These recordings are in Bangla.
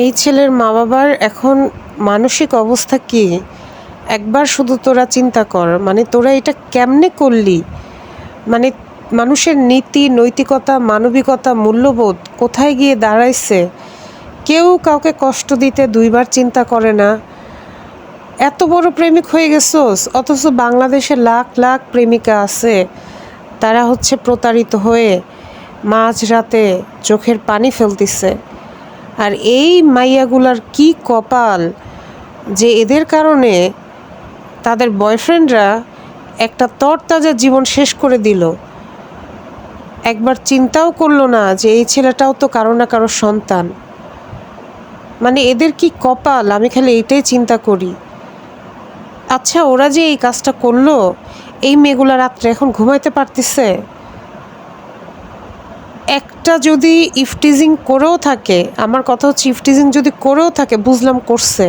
এই ছেলের মা বাবার এখন মানসিক অবস্থা কী একবার শুধু তোরা চিন্তা কর। মানে তোরা এটা কেমনে করলি? মানে মানুষের নীতি নৈতিকতা মানবিকতা মূল্যবোধ কোথায় গিয়ে দাঁড়াইছে? কেউ কাউকে কষ্ট দিতে দুইবার চিন্তা করে না। এত বড় প্রেমিক হয়ে গেছোস, অথচ বাংলাদেশে লাখ লাখ প্রেমিকা আছে, তারা হচ্ছে প্রতারিত হয়ে মাঝরাতে চোখের পানি ফেলতেছে। আর এই মাইয়াগুলার কি কপাল যে এদের কারণে তাদের বয়ফ্রেন্ডরা একটা তরতাজা জীবন শেষ করে দিল। একবার চিন্তাও করলো না যে এই ছেলেটাও তো কারো না কারো সন্তান। মানে এদের কি কপাল, আমি খালি এইটাই চিন্তা করি। আচ্ছা, ওরা যে এই কাজটা করলো, এই মেয়েগুলা রাত্রে এখন ঘুমাইতে পারতেছে? একটা যদি ইফটিজিং করেও থাকে, আমার কথা হচ্ছে ইফটিজিং যদি করেও থাকে, বুঝলাম করছে,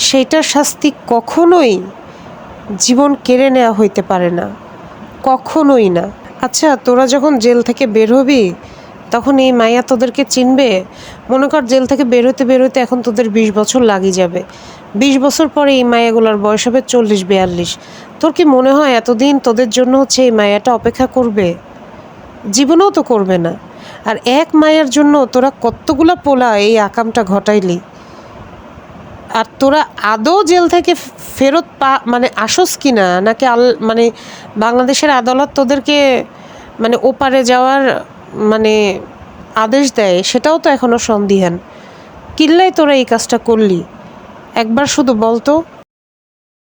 সেইটার শাস্তি কখনোই জীবন কেড়ে নেওয়া হইতে পারে না, কখনোই না। আচ্ছা, তোরা যখন জেল থেকে বের হবি তখন এই মাইয়া তোদেরকে চিনবে? মনে কর জেল থেকে বেরোতে এখন তোদের 20 বছর লাগি যাবে। 20 বছর পরে এই মায়াগুলোর বয়স হবে 40-42। তোর কি মনে হয় এতদিন তোদের জন্য হচ্ছে এই মায়াটা অপেক্ষা করবে? জীবনেও তো করবে না। আর এক মায়ের জন্য তোরা কতগুলা পোলা এই আকামটা ঘটাইলি। আর তোরা আদৌ জেল থেকে ফেরত মানে আসস কি না, নাকি মানে বাংলাদেশের আদালত তোদেরকে মানে ওপারে যাওয়ার মানে আদেশ দেয়, সেটাও তো এখনও সন্দিহান। কিল্লাই তোরা এই কাজটা করলি? একবার শুধু বলতো।